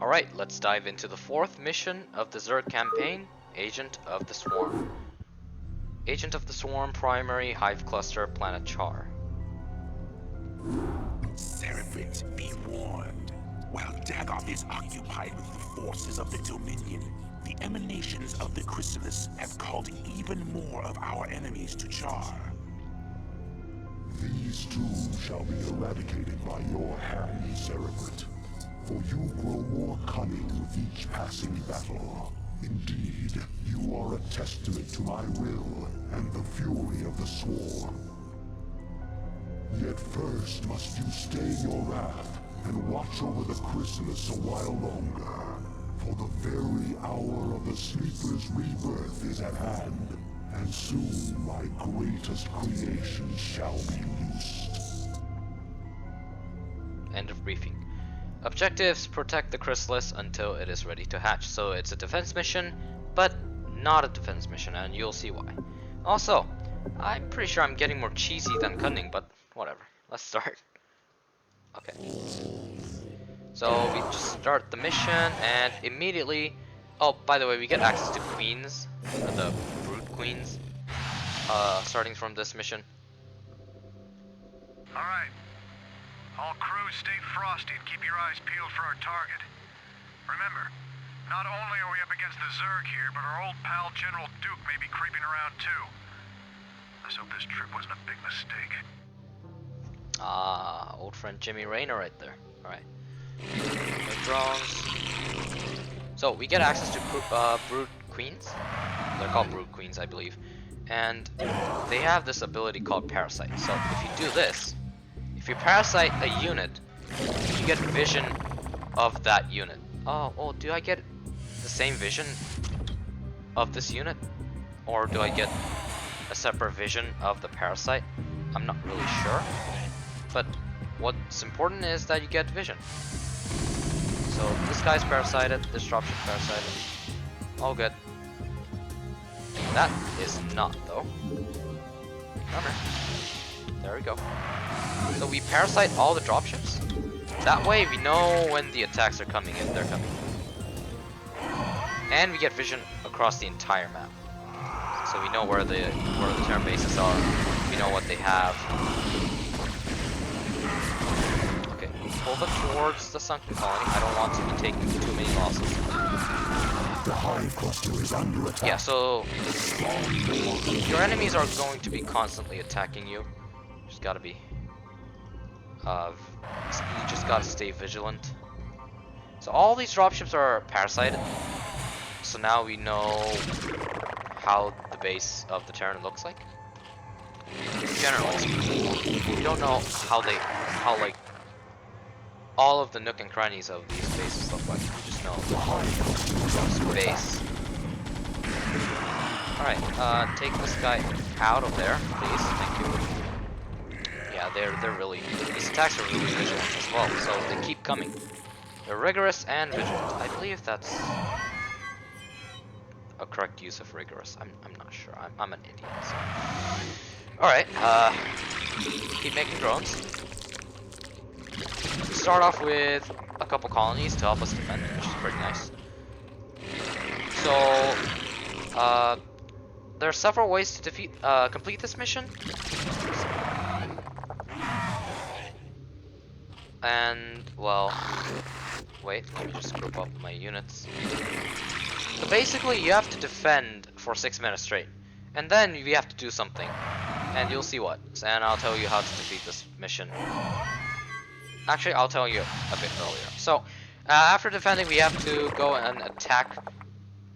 Alright, let's dive into the 4th mission of the Zerg campaign, Agent of the Swarm. Agent of the Swarm, primary hive cluster, planet Char. Seraphic, be warned. While Dagoth is occupied with the forces of the Dominion, the emanations of the Chrysalis have called even more of our enemies to Char. These too shall be eradicated by your hand, Seraphic. For you grow more cunning with each passing battle. Indeed, you are a testament to my will and the fury of the Swarm. Yet first must you stay your wrath and watch over the Chrysalis a while longer. For the very hour of the Sleeper's rebirth is at hand, and soon my greatest creation shall be loosed. End of briefing. Objectives: protect the Chrysalis until it is ready to hatch. So it's a defense mission, but not a defense mission, and you'll see why. Also, I'm pretty sure I'm getting more cheesy than cunning, but whatever. Let's start. Okay. So we just start the mission, and immediately... Oh, by the way, we get access to queens, or the brood queens, starting from this mission. Alright. All crews stay frosty and keep your eyes peeled for our target. Remember, not only are we up against the Zerg here, but our old pal General Duke may be creeping around too. Let's hope this trip wasn't a big mistake. Ah, old friend Jimmy Rayner right there. Alright. Drones. So we get access to brood queens. They're called brood queens, I believe. And they have this ability called parasite. So if you do this, if you parasite a unit, you get vision of that unit. Oh, do I get the same vision of this unit? Or do I get a separate vision of the parasite? I'm not really sure. But what's important is that you get vision. So this guy's parasited, this dropship parasited. All good. That is not though. Remember. There we go. So we parasite all the dropships. That way we know when the attacks are coming, if they're coming. And we get vision across the entire map. So we know where the terran bases are. We know what they have. Okay, pull them towards the sunken colony. I don't want to be taking too many losses. The hive cluster is under attack. Yeah, so your enemies are going to be constantly attacking you. Just gotta be you just gotta stay vigilant. So all these dropships are parasited. So now we know how the base of the Terran looks like. Generally speaking, we don't know how like all of the nook and crannies of these bases look like. We just know the base. Alright, take this guy out of there, please. Thank you. Yeah, they're really, these attacks are really vigilant as well, so they keep coming. They're rigorous and vigilant. I believe that's a correct use of rigorous. I'm not sure. I'm an idiot. So. Alright, keep making drones. We start off with a couple colonies to help us defend, which is pretty nice. So, there are several ways to complete this mission. And, well, wait, let me just group up my units. So basically, you have to defend for 6 minutes straight. And then you have to do something. And you'll see what. And I'll tell you how to defeat this mission. Actually, I'll tell you a bit earlier. So, after defending, we have to go and attack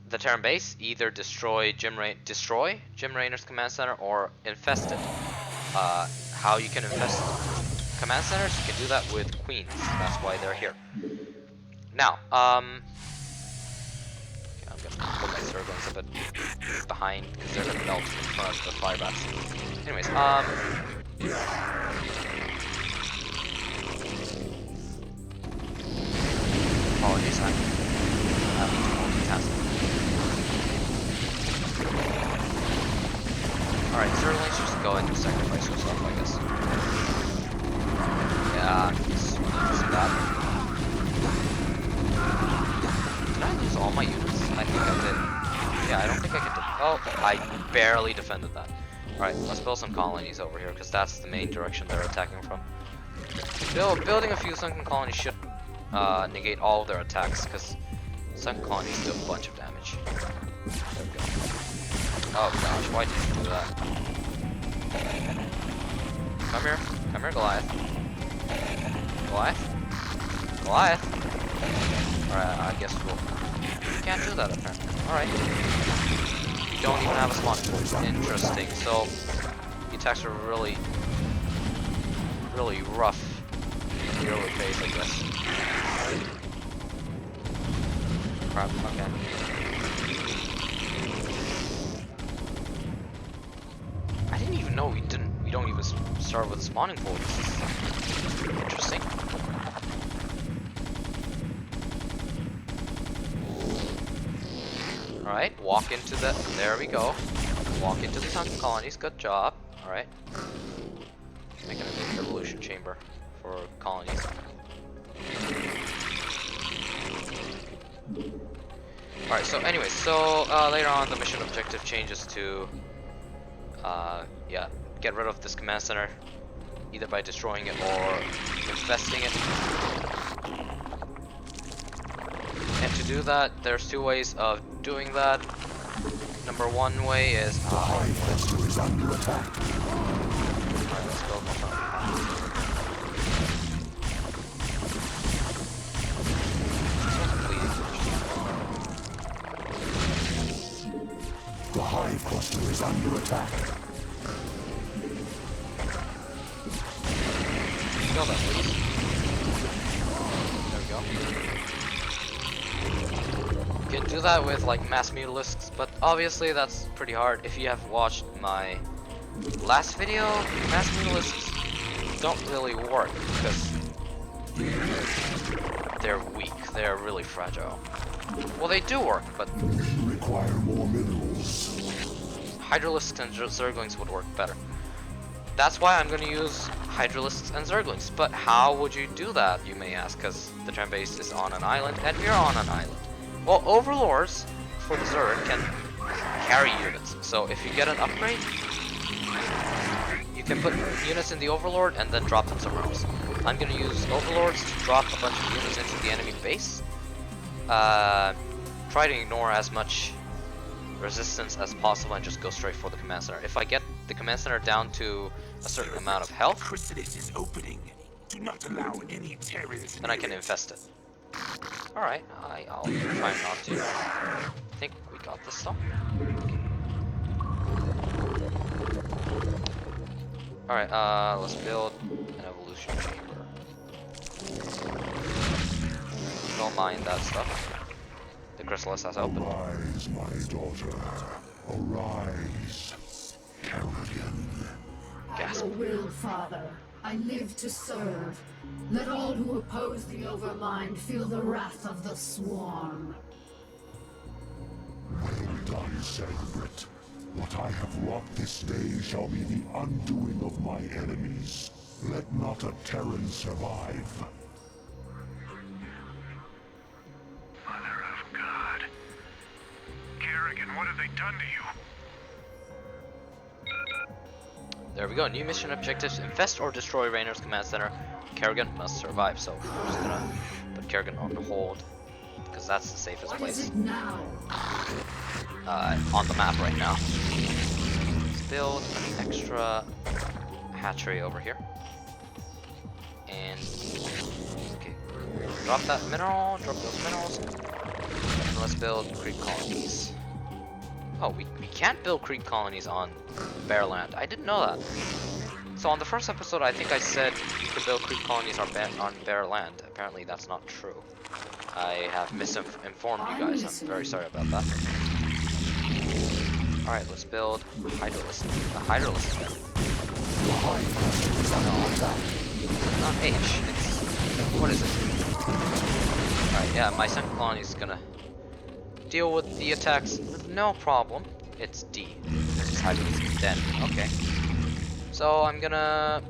the Terran base. Either destroy Jim Rayner's command center or infest it. How you can infest command centers, you can do that with queens. That's why they're here. Now, okay, I'm gonna put my Zerglings a bit behind because they're gonna melt in front of the fire bats. Anyways, apologies, I'm having to multitask. Alright, Zerglings, just go and sacrifice yourself, I guess. Yeah, see that. all my units? I think I did. Yeah, I don't think I could. Oh, I barely defended that. Alright, let's build some colonies over here, because that's the main direction they're attacking from. Building a few sunken colonies should negate all of their attacks, because sunken colonies do a bunch of damage. There we go. Oh gosh, why did you do that? Come here, Goliath. Goliath? Alright, I guess you can't do that apparently. Alright. You don't even have a spawn. Interesting. So the attacks are really rough in the early phase, I guess. Crap, okay. I didn't even know we don't even start with a spawning pool. This is interesting. Alright, walk into the, there we go. Walk into the sunken colonies, good job. Alright. Making an evolution chamber for colonies. Alright, so anyways, so later on the mission objective changes to, yeah, get rid of this command center, either by destroying it or infesting it. And to do that, there's two ways of doing that. Number one way is alright, let's build more The hive cluster is under attack. Kill that, please. There we go. You can do that with like mass mutalisks, but obviously that's pretty hard. If you have watched my last video, mass mutalisks don't really work because they're weak. They're really fragile. Well, they do work, but Require more minerals. Hydralisks and Zerglings would work better. That's why I'm going to use Hydralisks and Zerglings. But how would you do that, you may ask, because the turn base is on an island, and we're on an island. Well, Overlords for the Zerg can carry units. So if you get an upgrade, you can put units in the Overlord and then drop them somewhere else. I'm going to use Overlords to drop a bunch of units into the enemy base. Try to ignore as much resistance as possible and just go straight for the command center. If I get the command center down to a certain amount of health, Chrysalis is opening. Do not allow any terrorists. then I can infest it. Alright, I'll try not to. I think we got this though. Alright, let's build an evolution chamber. Don't mind that stuff. The chrysalis has opened. Arise, my daughter. Arise, Kerrigan. Gasp. Your will, Father. I live to serve. Let all who oppose the Overmind feel the wrath of the Swarm. Well done, Cerebrate. What I have wrought this day shall be the undoing of my enemies. Let not a Terran survive. Mother of God. Kerrigan, what have they done to you? There we go, new mission objectives: infest or destroy Rainer's command center. Kerrigan must survive, so we're just gonna put Kerrigan on hold, because that's the safest What place is it now? on the map right now. Let's build an extra hatchery over here. And, okay, drop that mineral, drop those minerals, and let's build creep colonies. Oh, we can't build creep colonies on bare land. I didn't know that. So on the first episode, I think I said you can build creep colonies on bare land. Apparently that's not true. I have misinformed you guys. I'm very sorry about that. Alright, let's build a Hydralisk. A Hydralisk then. No, not H. It's... what is it? Alright, yeah, my second colony is gonna deal with the attacks with no problem. It's D. This is Hydralisk then. Okay. So I'm gonna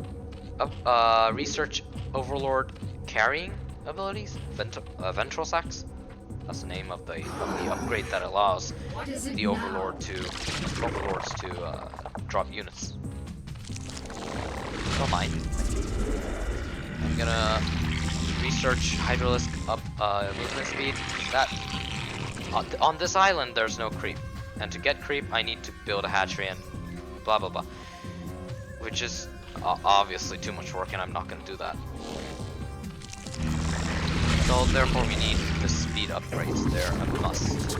research Overlord carrying abilities, Ventral Sacs. That's the name of the upgrade that allows What is it the now? overlords to drop units. Don't mind. I'm gonna research Hydralisk up movement speed. That on this island there's no creep, and to get creep I need to build a hatchery and blah blah blah, which is obviously too much work, and I'm not gonna do that. So therefore we need the speed upgrades. They're a must.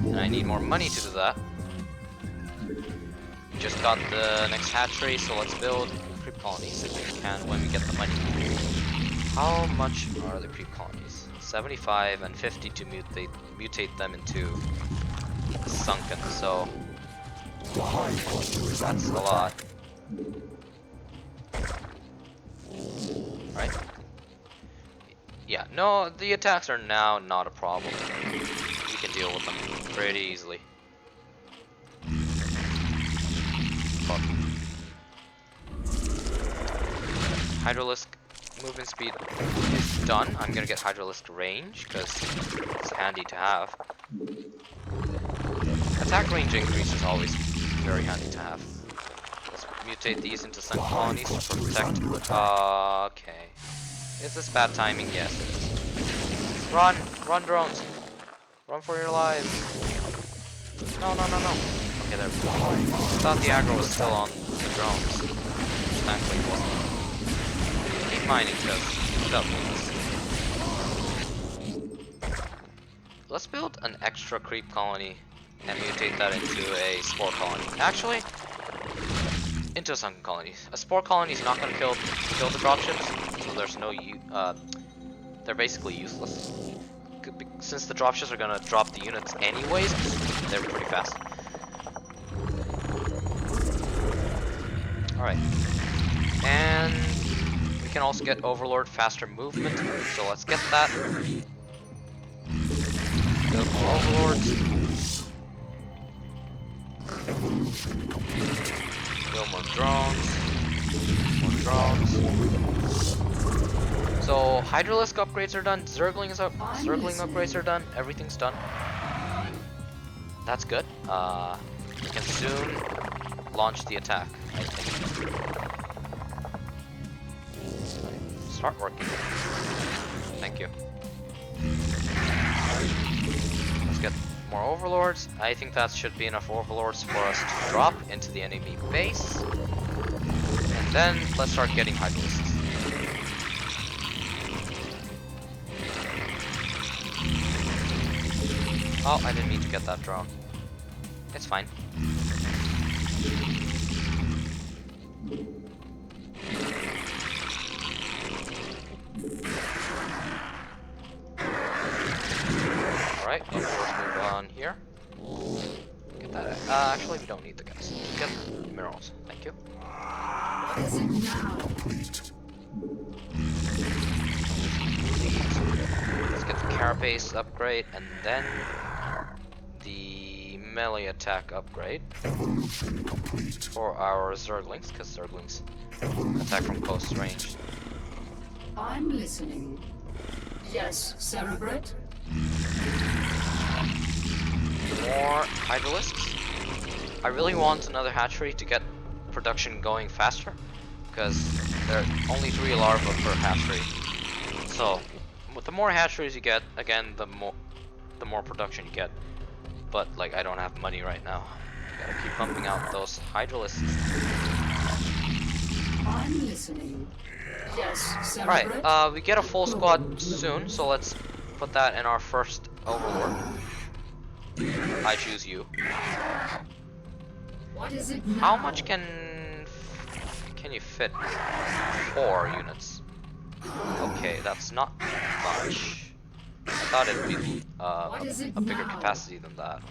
And I need more money to do that. We just got the next hatchery, so let's build creep colonies if we can when we get the money. How much are the creep colonies? 75 and 50 to mutate them into sunken, so that's a lot. Right? Yeah, no, the attacks are now not a problem. We can deal with them pretty easily. Oh. Hydralisk movement speed is done. I'm gonna get Hydralisk range because it's handy to have. Attack range increase is always very handy to have. Let's mutate these into sun colonies to protect. Okay. Is this bad timing? Yes, it is. Run! Run, drones! Run for your lives! No, no, no, no. Okay, there we go. I thought the aggro was still on the drones. Thankfully it wasn't. Keep mining, because that moves. Let's build an extra creep colony and mutate that into a spore colony. Actually, into a sunken colony. A spore colony is not going to kill the dropships, so there's no they're basically useless. Since the dropships are going to drop the units anyways, they're pretty fast. Alright. And we can also get Overlord faster movement, so let's get that. Build more Overlords. Build more drones. More drones. So Hydralisk upgrades are done, Zergling upgrades are done, everything's done. That's good. We can soon launch the attack, I think. Start working. Thank you. Let's get more overlords. I think that should be enough overlords for us to drop into the enemy base. And then let's start getting Hydralisks. Oh, I didn't mean to get that drone. It's fine. Alright, let's move on here. Get that. Actually, we don't need the guys. Just get minerals. Thank you. Is it now? Let's get the carapace upgrade and then the melee attack upgrade for our Zerglings, because Zerglings attack from close range. I'm listening. Yes, Cerebrate? More Hydralisks. I really want another hatchery to get production going faster, because there are only 3 larvae per hatchery. So, with the more hatcheries you get, again, the more production you get. But like, I don't have money right now. I gotta keep pumping out those Hydralisks. I'm listening. Yes, Cerebrate? Alright, we get a full squad soon, so let's put that in our first overlord. I choose you. What is it now? How much can you fit? 4 units. Okay, that's not much. I thought it'd be a bigger capacity than that.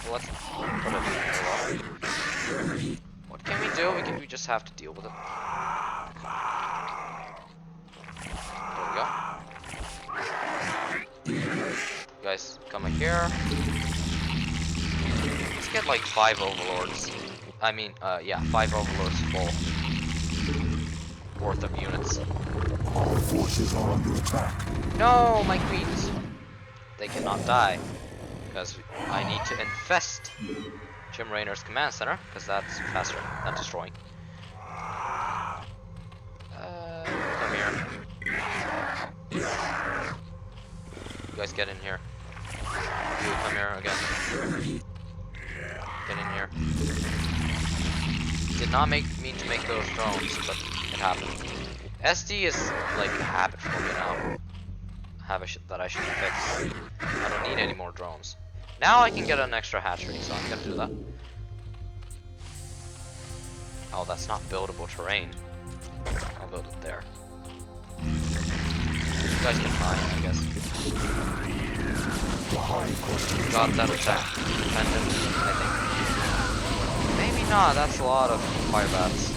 Well, let's put it in. What can we do? We just have to deal with it. There we go. You guys come in here. Let's get like 5 overlords. I mean, yeah, 5 overlords full worth of units. Our forces are under attack. No, my queens. They cannot die. Because I need to infest Jim Raynor's command center. Because that's faster than destroying. Come here. You guys get in here. You come here again. Get in here. Did not mean to make those drones, but it happened. SD is like a habit for me now. Habit that I should fix. I don't need any more drones. Now I can get an extra hatchery, so I'm gonna do that. Oh, that's not buildable terrain. I'll build it there. You guys can fly, I guess. Got that attack. Dependent, I think. Maybe not, that's a lot of fire bats.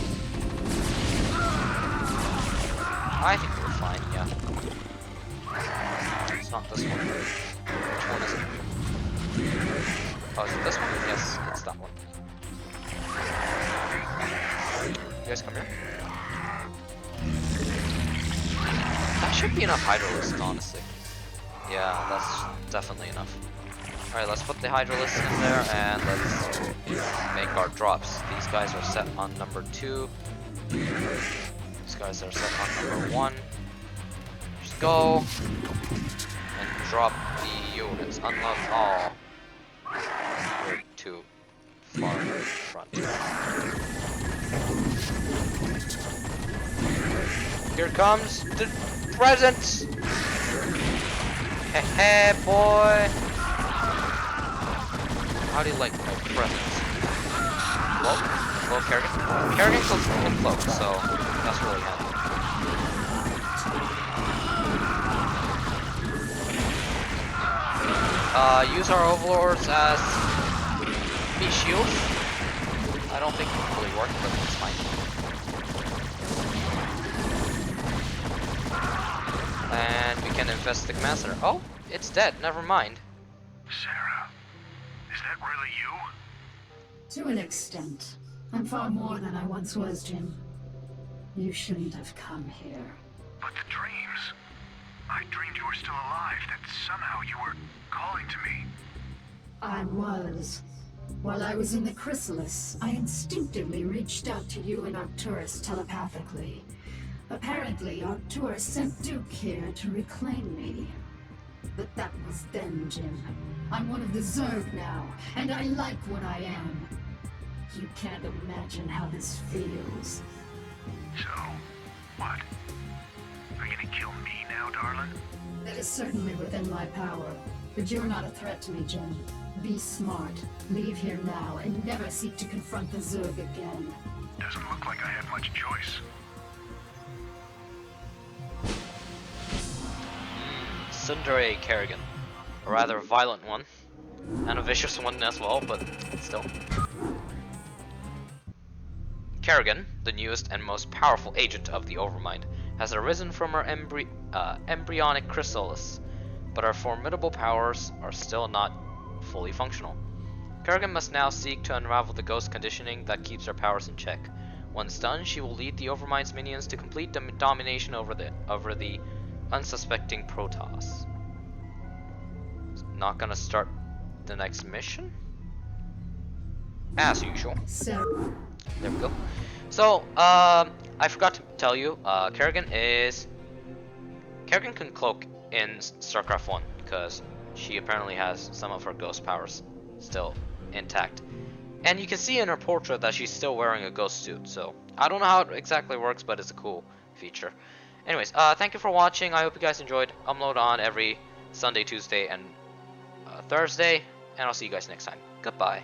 I think we're fine, yeah. It's not this one. Which one is it? Oh, is it this one? Yes, it's that one. You guys come here. That should be enough Hydralisk, honestly. Yeah, that's definitely enough. Alright, let's put the Hydralisk in there and let's make our drops. These guys are set on number 2. These guys are set on number 1. Just go and drop the units. Unlock all. We're too far in front. Here comes the presents! Hey, boy! How do you like my presents? Cloak? Well, Kerrigan? Kerrigan clocks the cloak, so that's really handy. Use our overlords as meat shields. I don't think it will really work, but it's fine. And we can infest the command center. Oh, it's dead. Never mind. Sarah, is that really you? To an extent. I'm far more than I once was, Jim. You shouldn't have come here. But the dreams. I dreamed you were still alive, that somehow you were calling to me. I was. While I was in the chrysalis, I instinctively reached out to you and Arcturus telepathically. Apparently, Arcturus sent Duke here to reclaim me. But that was then, Jim. I'm one of the Zerg now, and I like what I am. You can't imagine how this feels. So, what? Are you gonna kill me now, darling? That is certainly within my power. But you're not a threat to me, Jim. Be smart. Leave here now, and never seek to confront the Zerg again. Doesn't look like I have much choice. Tsundere Kerrigan. A rather violent one. And a vicious one as well, but still. Kerrigan, the newest and most powerful agent of the Overmind, has arisen from her embryonic chrysalis, but her formidable powers are still not fully functional. Kerrigan must now seek to unravel the ghost conditioning that keeps her powers in check. Once done, she will lead the Overmind's minions to complete domination over the unsuspecting Protoss. Not gonna start the next mission? As usual. So, There we go. So, I forgot to tell you, Kerrigan can cloak in StarCraft 1, because she apparently has some of her ghost powers still intact. And you can see in her portrait that she's still wearing a ghost suit, so I don't know how it exactly works, but it's a cool feature. Anyways, thank you for watching. I hope you guys enjoyed. Upload on every Sunday, Tuesday, and Thursday, and I'll see you guys next time. Goodbye.